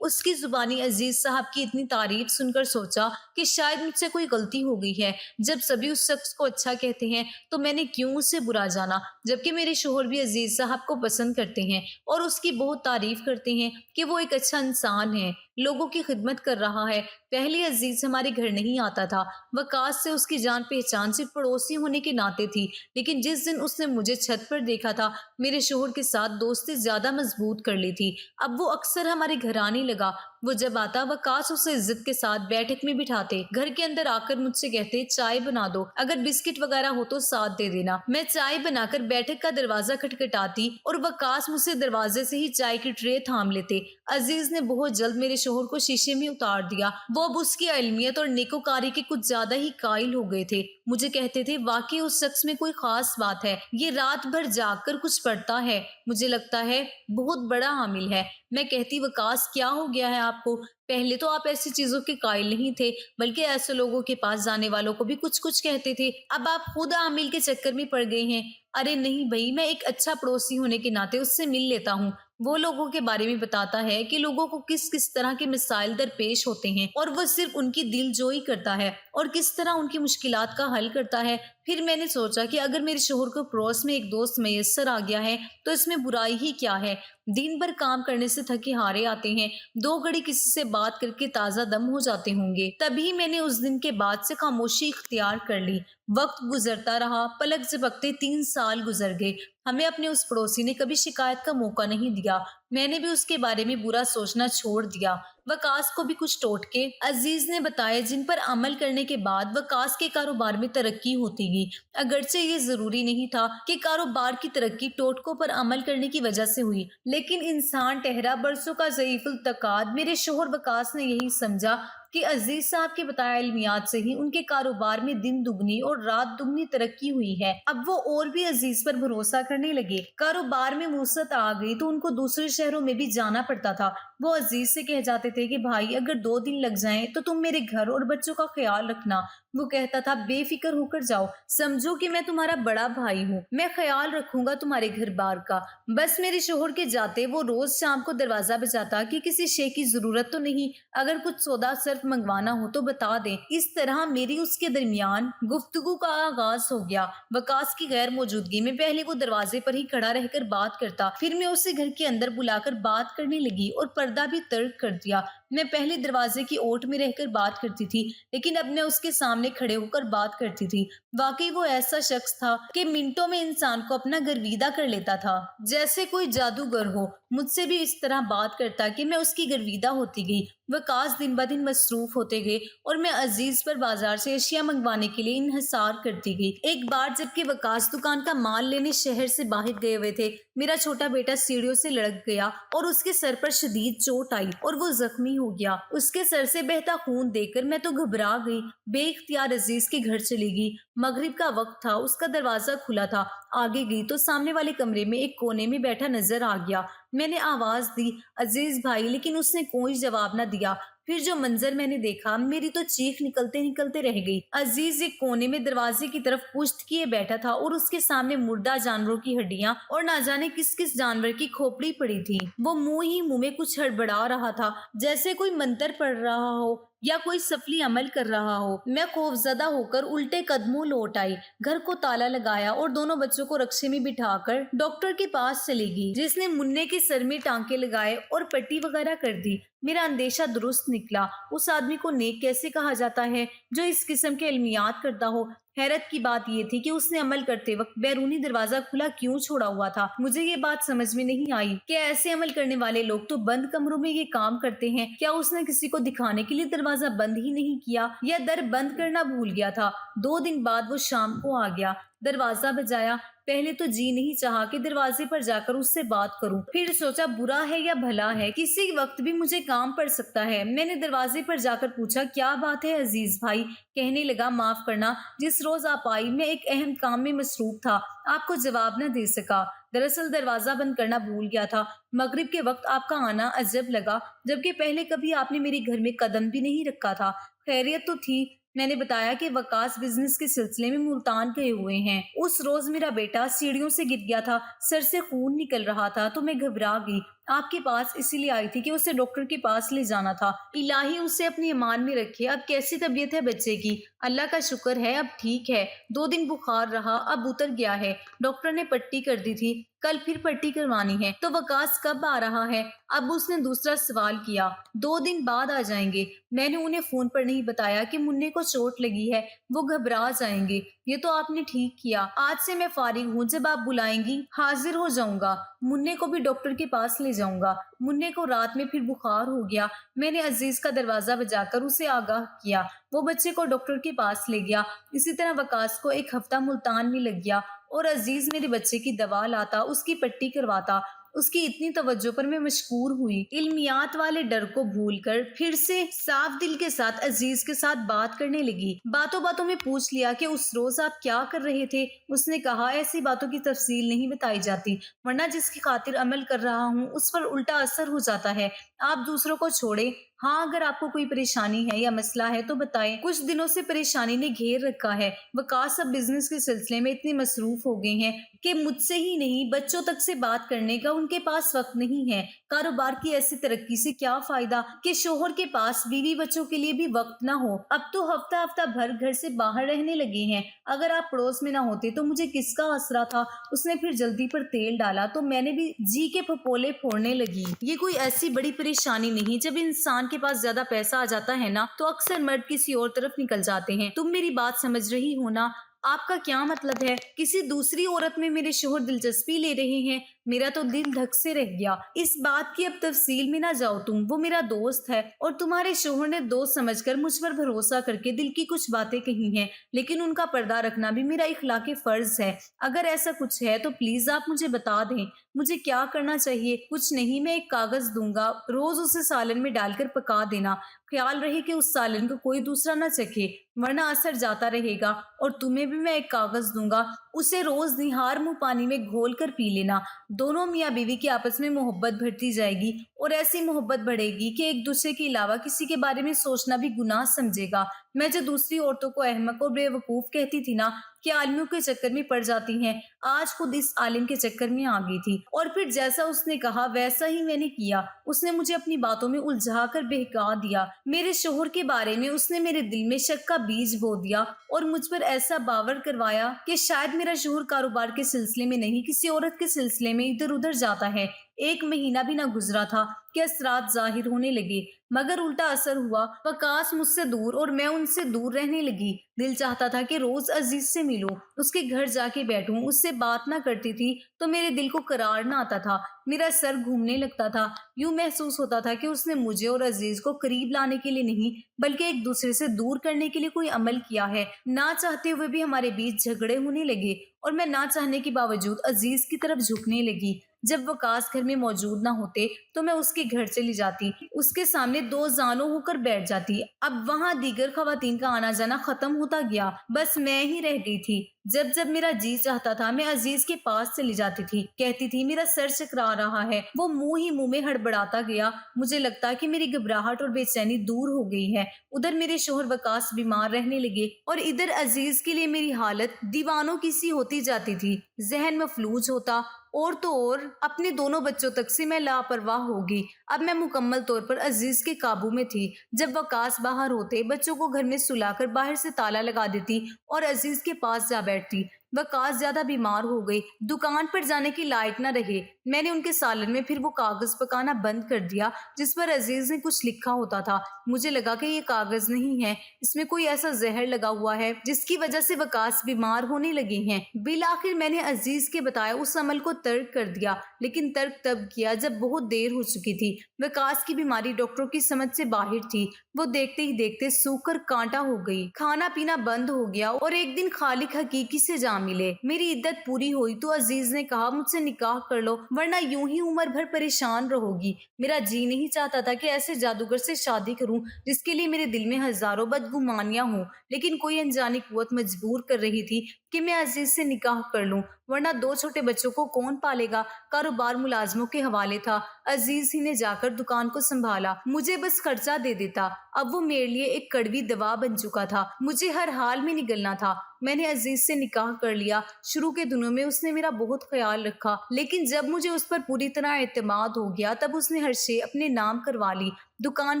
اس کی زبانی عزیز صاحب کی اتنی تعریف سن کر سوچا کہ شاید مجھ سے کوئی غلطی ہو گئی ہے۔ جب سبھی اس شخص کو اچھا کہتے ہیں تو میں نے کیوں اسے برا جانا، جبکہ میرے شوہر بھی عزیز صاحب کو پسند کرتے ہیں اور اس کی بہت تعریف کرتے ہیں کہ وہ ایک اچھا انسان ہے، لوگوں کی خدمت کر رہا ہے۔ پہلے عزیز ہمارے گھر نہیں آتا تھا، وقاص سے اس کی جان پہچان صرف پڑوسی ہونے کے ناطے تھی، لیکن جس دن اس نے مجھے چھت پر دیکھا تھا میرے شوہر کے ساتھ دوستی زیادہ مضبوط کر لی تھی۔ اب وہ اکثر ہمارے گھر آنے لگا۔ وہ جب آتا وقاص اسے عزت کے ساتھ بیٹھک میں بٹھاتے، گھر کے اندر آ کر مجھ سے کہتے چائے بنا دو، اگر بسکٹ وغیرہ ہو تو ساتھ دے دینا۔ میں چائے بنا کر بیٹھک کا دروازہ کھٹکھٹاتی اور وقاص مجھ سے دروازے سے ہی چائے کی ٹرے تھام لیتے۔ عزیز نے بہت جلد میرے شوہر کو شیشے میں اتار دیا۔ وہ اب اس کی علمیت اور نیکوکاری کے کچھ زیادہ ہی قائل ہو گئے تھے۔ مجھے کہتے تھے واقعی اس شخص میں کوئی خاص بات ہے، یہ رات بھر جاگ کر کچھ پڑھتا ہے، مجھے لگتا ہے بہت بڑا عامل ہے۔ میں کہتی وقاص کیا ہو گیا ہے آپ کو؟ پہلے تو آپ ایسی چیزوں کے قائل نہیں تھے، بلکہ ایسے لوگوں کے پاس جانے والوں کو بھی کچھ کچھ کہتے تھے، اب آپ خود عامل کے چکر میں پڑ گئے ہیں۔ ارے نہیں بھائی، میں ایک اچھا پڑوسی ہونے کے ناطے اس سے مل لیتا ہوں، وہ لوگوں کے بارے میں بتاتا ہے کہ لوگوں کو کس کس طرح کے مسائل درپیش ہوتے ہیں اور وہ صرف ان کی دل جوئی کرتا ہے اور کس طرح ان کی مشکلات کا حل کرتا ہے۔ پھر میں نے سوچا کہ اگر میرے شوہر کو پڑوس میں ایک دوست میسر آ گیا ہے تو اس میں برائی ہی کیا ہے؟ دن بھر کام کرنے سے تھکے ہارے آتے ہیں، 2 گھڑی کسی سے بات کر کے تازہ دم ہو جاتے ہوں گے۔ تبھی میں نے اس دن کے بعد سے خاموشی اختیار کر لی۔ وقت گزرتا رہا، پلک جھپکتے 3 سال گزر گئے۔ ہمیں اپنے اس پڑوسی نے کبھی شکایت کا موقع نہیں دیا۔ میں نے بھی اس کے بارے میں برا سوچنا چھوڑ دیا۔ وقاص کو بھی کچھ ٹوٹکے عزیز نے بتائے جن پر عمل کرنے کے بعد وقاص کے کاروبار میں ترقی ہوتی گئی۔ اگرچہ یہ ضروری نہیں تھا کہ کاروبار کی ترقی ٹوٹکوں پر عمل کرنے کی وجہ سے ہوئی، لیکن انسان ٹھہرا برسوں کا ضعیف التقاط میرے شوہر وقاص نے یہی سمجھا کہ عزیز صاحب کے بتایا علمیات سے ہی ان کے کاروبار میں دن دگنی اور رات دگنی ترقی ہوئی ہے۔ اب وہ اور بھی عزیز پر بھروسہ کرنے لگے۔ کاروبار میں وسعت آ گئی تو ان کو دوسرے شہروں میں بھی جانا پڑتا تھا۔ وہ عزیز سے کہہ جاتے تھے کہ بھائی اگر 2 دن لگ جائیں تو تم میرے گھر اور بچوں کا خیال رکھنا۔ وہ کہتا تھا بے فکر ہو کر جاؤ، سمجھو کہ میں تمہارا بڑا بھائی ہوں، میں خیال رکھوں گا تمہارے گھر بار کا۔ بس میرے شوہر کے جاتے وہ روز شام کو دروازہ بجاتا کہ کسی شے کی ضرورت تو نہیں، اگر کچھ سودا صرف منگوانا ہو تو بتا دیں۔ اس طرح میری اس کے درمیان گفتگو کا آغاز ہو گیا۔ وقاص کی غیر موجودگی میں پہلے وہ دروازے پر ہی کھڑا رہ کر بات کرتا، پھر میں اسے گھر کے اندر بلا کر بات کرنے لگی اور پردہ بھی ترک کر دیا۔ میں پہلے دروازے کی اوٹ میں رہ کر بات کرتی تھی، لیکن اب میں اس کے سامنے کھڑے ہو کر بات کرتی تھی۔ واقعی وہ ایسا شخص تھا کہ منٹوں میں انسان کو اپنا گرویدہ کر لیتا تھا، جیسے کوئی جادوگر ہو۔ مجھ سے بھی اس طرح بات کرتا کہ میں اس کی گرویدہ ہوتی گئی۔ وقاص دن بہ دن مصروف ہوتے گئے اور میں عزیز پر بازار سے اشیاء منگوانے کے لیے انحصار کرتی گئی۔ ایک بار جبکہ وقاص دکان کا مال لینے شہر سے باہر گئے ہوئے تھے، میرا چھوٹا بیٹا سیڑھیوں سے لڑک گیا اور اس کے سر پر شدید چوٹ آئی اور وہ زخمی ہو گیا۔ اس کے سر سے بہتا خون دیکھ کر میں تو گھبرا گئی، بے اختیار عزیز کے گھر چلی گئی۔ مغرب کا وقت تھا، اس کا دروازہ کھلا تھا۔ آگے گئی تو سامنے والے کمرے میں ایک کونے میں بیٹھا نظر آ گیا۔ میں نے آواز دی عزیز بھائی، لیکن اس نے کوئی جواب نہ دیا۔ پھر جو منظر میں نے دیکھا، میری تو چیخ نکلتے نکلتے رہ گئی۔ عزیز ایک کونے میں دروازے کی طرف پشت کیے بیٹھا تھا اور اس کے سامنے مردہ جانوروں کی ہڈیاں اور نہ جانے کس کس جانور کی کھوپڑی پڑی تھی۔ وہ منہ ہی منہ میں کچھ ہڑبڑا رہا تھا، جیسے کوئی منتر پڑھ رہا ہو یا کوئی سفلی عمل کر رہا ہو۔ میں خوفزدہ ہو کر الٹے قدموں لوٹ آئی، گھر کو تالا لگایا اور دونوں بچوں کو رکشے میں بٹھا کر ڈاکٹر کے پاس چلی گئی، جس نے مننے کے سر میں ٹانکے لگائے اور پٹی وغیرہ کر دی۔ میرا اندیشہ درست نکلا۔ اس آدمی کو نیک کیسے کہا جاتا ہے جو اس قسم کے علمیات کرتا ہو؟ حیرت کی بات یہ تھی کہ اس نے عمل کرتے وقت بیرونی دروازہ کھلا کیوں چھوڑا ہوا تھا۔ مجھے یہ بات سمجھ میں نہیں آئی کہ ایسے عمل کرنے والے لوگ تو بند کمروں میں یہ کام کرتے ہیں، کیا اس نے کسی کو دکھانے کے لیے دروازہ بند ہی نہیں کیا یا در بند کرنا بھول گیا تھا؟ 2 دن بعد وہ شام کو آ گیا، دروازہ بجایا۔ پہلے تو جی نہیں چاہا کہ دروازے پر جا کر اس سے بات کروں، پھر سوچا برا ہے یا بھلا ہے، کسی وقت بھی مجھے کام پڑ سکتا ہے۔ میں نے دروازے پر جا کر پوچھا کیا بات ہے عزیز بھائی؟ کہنے لگا معاف کرنا، جس روز آپ آئی میں ایک اہم کام میں مصروف تھا، آپ کو جواب نہ دے سکا۔ دراصل دروازہ بند کرنا بھول گیا تھا۔ مغرب کے وقت آپ کا آنا عجب لگا، جبکہ پہلے کبھی آپ نے میرے گھر میں قدم بھی نہیں رکھا تھا۔ خیریت تو تھی؟ میں نے بتایا کہ وقاص بزنس کے سلسلے میں ملتان گئے ہوئے ہیں۔ اس روز میرا بیٹا سیڑھیوں سے گر گیا تھا، سر سے خون نکل رہا تھا تو میں گھبرا گئی۔ آپ کے پاس اسی لیے آئی تھی کہ اسے ڈاکٹر کے پاس لے جانا تھا۔ الہی اسے اپنی امان میں رکھے۔ اب کیسی طبیعت ہے بچے کی؟ اللہ کا شکر ہے اب ٹھیک ہے، 2 دن بخار رہا، اب اتر گیا ہے۔ ڈاکٹر نے پٹی کر دی تھی، کل پھر پٹی کروانی ہے۔ تو وقاص کب آ رہا ہے؟ اب اس نے دوسرا سوال کیا۔ 2 دن بعد آ جائیں گے۔ میں نے انہیں فون پر نہیں بتایا کہ منے کو چوٹ لگی ہے، وہ گھبرا جائیں گے۔ یہ تو آپ نے ٹھیک کیا، آج سے میں فارغ ہوں، جب آپ بلائیں گی حاضر ہو جاؤں گا۔ منے کو بھی ڈاکٹر کے پاس لے جاؤں گا۔ منے کو رات میں پھر بخار ہو گیا، میں نے عزیز کا دروازہ بجا کر اسے آگاہ کیا، وہ بچے کو ڈاکٹر کے پاس لے گیا۔ اسی طرح وقاص کو 1 ہفتہ ملتان میں لگ گیا اور عزیز میرے بچے کی دوا لاتا، اس کی پٹی کرواتا۔ اس کی اتنی توجہ پر میں مشکور ہوئی۔ علمیات والے ڈر کو بھول کر پھر سے صاف دل کے ساتھ عزیز کے ساتھ بات کرنے لگی۔ باتوں باتوں میں پوچھ لیا کہ اس روز آپ کیا کر رہے تھے؟ اس نے کہا ایسی باتوں کی تفصیل نہیں بتائی جاتی، ورنہ جس کی خاطر عمل کر رہا ہوں اس پر الٹا اثر ہو جاتا ہے۔ آپ دوسروں کو چھوڑیں، ہاں اگر آپ کو کوئی پریشانی ہے یا مسئلہ ہے تو بتائیں۔ کچھ دنوں سے پریشانی نے گھیر رکھا ہے۔ وقاص اب بزنس کے سلسلے میں اتنے مصروف ہو گئے ہیں کہ مجھ سے ہی نہیں بچوں تک سے بات کرنے کا ان کے پاس وقت نہیں ہے۔ کاروبار کی ایسی ترقی سے کیا فائدہ کہ شوہر کے پاس بیوی بچوں کے لیے بھی وقت نہ ہو۔ اب تو ہفتہ ہفتہ بھر گھر سے باہر رہنے لگے ہیں۔ اگر آپ پڑوس میں نہ ہوتے تو مجھے کس کا آسرا تھا؟ اس نے پھر جلدی پر تیل ڈالا تو میں نے بھی جی کے پھپولے پھوڑنے لگی۔ یہ کوئی ایسی بڑی پریشانی نہیں، جب انسان کے پاس زیادہ پیسہ آ جاتا ہے نا تو اکثر مرد کسی اور طرف نکل جاتے ہیں۔ تم میری بات سمجھ رہی ہو نا؟ آپ کا کیا مطلب ہے؟ کسی دوسری عورت میں میرے شوہر دلچسپی لے رہے ہیں؟ میرا تو دل دھک سے رہ گیا۔ اس بات کی اب تفصیل میں نہ جاؤ تم، وہ میرا دوست ہے اور تمہارے شوہر نے دوست سمجھ کر مجھ پر بھروسہ کر کے دل کی کچھ باتیں کہی ہیں، لیکن ان کا پردہ رکھنا بھی میرا اخلاقی فرض ہے۔ اگر ایسا کچھ ہے تو پلیز آپ مجھے بتا دیں مجھے کیا کرنا چاہیے۔ کچھ نہیں، میں ایک کاغذ دوں گا، روز اسے سالن میں ڈال کر پکا دینا، خیال رہے کہ اس سالن کو کوئی دوسرا نہ چکھے ورنہ اثر جاتا رہے گا۔ اور تمہیں بھی میں ایک کاغذ دوں گا، اسے روز نہار منہ پانی میں گھول کر پی لینا۔ دونوں میاں بیوی کی آپس میں محبت بڑھتی جائے گی اور ایسی محبت بڑھے گی کہ ایک دوسرے کے علاوہ کسی کے بارے میں سوچنا بھی گناہ سمجھے گا۔ میں جو دوسری عورتوں کو احمق اور بے وقوف کہتی تھی نا کہ عالمیوں کے چکر میں پڑ جاتی ہیں، آج خود اس عالم کے چکر میں آ گئی تھی۔ اور پھر جیسا اس نے کہا ویسا ہی میں نے کیا۔ اس نے مجھے اپنی باتوں میں الجھا کر بہکا دیا۔ میرے شوہر کے بارے میں اس نے میرے دل میں شک کا بیج بو دیا اور مجھ پر ایسا باور کروایا کہ شاید میرا شوہر کاروبار کے سلسلے میں نہیں کسی عورت کے سلسلے میں ادھر ادھر جاتا ہے۔ 1 مہینہ بھی نہ گزرا تھا کہ اثرات ظاہر ہونے لگے، مگر الٹا اثر ہوا۔ وقاص مجھ سے دور اور میں ان سے دور رہنے لگی۔ دل چاہتا تھا کہ روز عزیز سے ملوں، اس کے گھر جا کے بیٹھوں۔ اس سے بات نہ کرتی تھی تو میرے دل کو قرار نہ آتا تھا، میرا سر گھومنے لگتا تھا۔ یوں محسوس ہوتا تھا کہ اس نے مجھے اور عزیز کو قریب لانے کے لیے نہیں بلکہ ایک دوسرے سے دور کرنے کے لیے کوئی عمل کیا ہے۔ نہ چاہتے ہوئے بھی ہمارے بیچ جھگڑے ہونے لگے اور میں نہ چاہنے کے باوجود عزیز کی طرف جھکنے لگی۔ جب وقاص گھر میں موجود نہ ہوتے تو میں اس کے گھر چلی جاتی، اس کے سامنے 2 زانوں ہو کر بیٹھ جاتی۔ اب وہاں دیگر خواتین کا آنا جانا ختم ہوتا گیا، بس میں ہی رہ گئی تھی۔ جب جب میرا جی چاہتا تھا میں عزیز کے پاس چلی جاتی تھی، کہتی تھی میرا سر چکرا رہا ہے، وہ منہ ہی منہ میں ہڑبڑاتا گیا۔ مجھے لگتا کہ میری گھبراہٹ اور بے چینی دور ہو گئی ہے۔ ادھر میرے شوہر وقاص بیمار رہنے لگے اور ادھر عزیز کے لیے میری حالت دیوانوں کی سی ہوتی جاتی تھی۔ ذہن مفلوج ہوتا اور تو اور اپنے دونوں بچوں تک سے میں لاپرواہ ہوگی۔ اب میں مکمل طور پر عزیز کے قابو میں تھی۔ جب وقاص باہر ہوتے بچوں کو گھر میں سلا کر باہر سے تالا لگا دیتی اور عزیز کے پاس جا بیٹھتی۔ وقاص زیادہ بیمار ہو گئی، دکان پر جانے کی لائق نہ رہے۔ میں نے ان کے سالن میں پھر وہ کاغذ پکانا بند کر دیا جس پر عزیز نے کچھ لکھا ہوتا تھا۔ مجھے لگا کہ یہ کاغذ نہیں ہے، اس میں کوئی ایسا زہر لگا ہوا ہے جس کی وجہ سے وقاص بیمار ہونے لگے ہیں۔ بالآخر میں نے عزیز کے بتایا اس عمل کو ترک کر دیا، لیکن ترک تب کیا جب بہت دیر ہو چکی تھی۔ وقاص کی بیماری ڈاکٹروں کی سمجھ سے باہر تھی، وہ دیکھتے ہی دیکھتے سوکھ کر کانٹا ہو گئی۔ کھانا پینا بند ہو گیا اور ایک دن خالق حقیقی سے جا ملے۔ میری عدت پوری ہوئی تو عزیز نے کہا مجھ سے نکاح کر لو ورنہ یوں ہی عمر بھر پریشان رہو گی۔ میرا جی نہیں چاہتا تھا کہ ایسے جادوگر سے شادی کروں جس کے لیے میرے دل میں ہزاروں بدگمانیاں ہوں، لیکن کوئی انجانی قوت مجبور کر رہی تھی کہ میں عزیز سے نکاح کر لوں۔ ورنہ 2 چھوٹے بچوں کو کون پالے گا؟ کاروبار ملازموں کے حوالے تھا، عزیز ہی نے جا کر دکان کو سنبھالا، مجھے بس خرچہ دے دیتا۔ اب وہ میرے لیے ایک کڑوی دوا بن چکا تھا، مجھے ہر حال میں نگلنا تھا۔ میں نے عزیز سے نکاح کر لیا۔ شروع کے دنوں میں اس نے میرا بہت خیال رکھا، لیکن جب مجھے اس پر پوری طرح اعتماد ہو گیا تب اس نے ہر شے اپنے نام کروا لی۔ دکان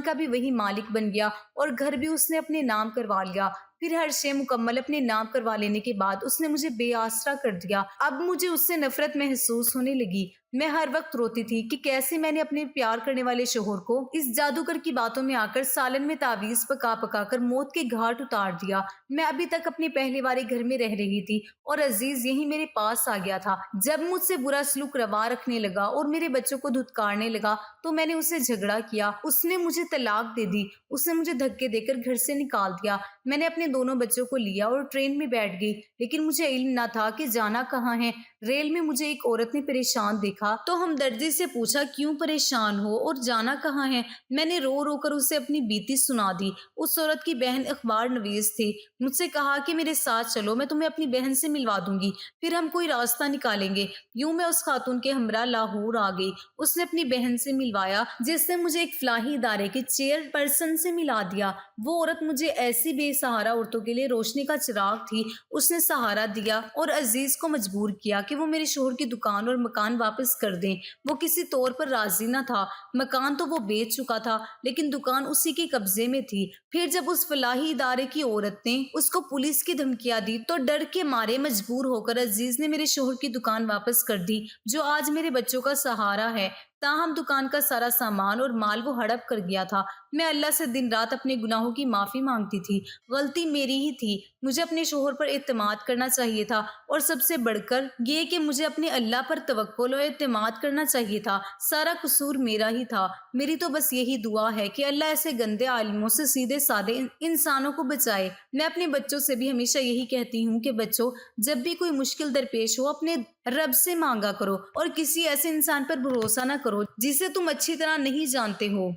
کا بھی وہی مالک بن گیا اور گھر بھی اس نے اپنے نام کروا لیا۔ پھر ہر شے مکمل اپنے نام کروا لینے کے بعد اس نے مجھے بے آسرا کر دیا۔ اب مجھے اس سے نفرت محسوس ہونے لگی۔ میں ہر وقت روتی تھی کہ کیسے میں نے اپنے پیار کرنے والے شوہر کو اس جادوگر کی باتوں میں آ کر سالن میں تعویذ پکا پکا کر موت کے گھاٹ اتار دیا۔ میں ابھی تک اپنے پہلے والے گھر میں رہ رہی تھی اور عزیز یہی میرے پاس آ گیا تھا۔ جب مجھ سے برا سلوک روا رکھنے لگا اور میرے بچوں کو دھتکارنے لگا تو میں نے اسے جھگڑا کیا۔ اس نے مجھے طلاق دے دی، اس نے مجھے دھکے دے کر گھر سے نکال دیا۔ میں نے اپنے دونوں بچوں کو لیا اور ٹرین میں بیٹھ گئی، لیکن مجھے علم نہ تھا کہ جانا کہاں ہے۔ ریل میں مجھے ایک عورت نے پریشان دیکھا تو ہمدردی سے پوچھا کیوں پریشان ہو اور جانا کہاں ہے؟ میں نے رو رو کر اسے اپنی بیتی سنا دی۔ اس عورت کی بہن اخبار نویس تھی، مجھ سے کہا کہ میرے ساتھ چلو، میں تمہیں اپنی بہن سے ملوا دوں گی، پھر ہم کوئی راستہ نکالیں گے۔ یوں میں اس خاتون کے ہمراہ لاہور آ گئی۔ اس نے اپنی بہن سے ملوایا جس نے مجھے ایک فلاحی ادارے کے چیئر پرسن سے ملا دیا۔ وہ عورت مجھے ایسی بے سہارا عورتوں کے لیے روشنی کا چراغ تھی۔ اس نے سہارا دیا اور عزیز کو مجبور کیا کہ وہ میرے شوہر کی دکان اور مکان واپس کر دیں۔ وہ کسی طور پر راضی نہ تھا۔ مکان تو وہ بیچ چکا تھا لیکن دکان اسی کے قبضے میں تھی۔ پھر جب اس فلاحی ادارے کی عورت نے اس کو پولیس کی دھمکیاں دی تو ڈر کے مارے مجبور ہو کر عزیز نے میرے شوہر کی دکان واپس کر دی، جو آج میرے بچوں کا سہارا ہے۔ تاہم دکان کا سارا سامان اور مال وہ ہڑپ کر گیا تھا۔ میں اللہ سے دن رات اپنے گناہوں کی معافی مانگتی تھی۔ غلطی میری ہی تھی، مجھے اپنے شوہر پر اعتماد کرنا چاہیے تھا، اور سب سے بڑھ کر یہ کہ مجھے اپنے اللہ پر توکل اور اعتماد کرنا چاہیے تھا۔ سارا قصور میرا ہی تھا۔ میری تو بس یہی دعا ہے کہ اللہ ایسے گندے عالموں سے سیدھے سادے انسانوں کو بچائے۔ میں اپنے بچوں سے بھی ہمیشہ یہی کہتی ہوں کہ بچوں، جب بھی کوئی مشکل درپیش ہو اپنے رب سے مانگا کرو اور کسی ایسے انسان پر بھروسہ نہ کرو جسے تم اچھی طرح نہیں جانتے ہو۔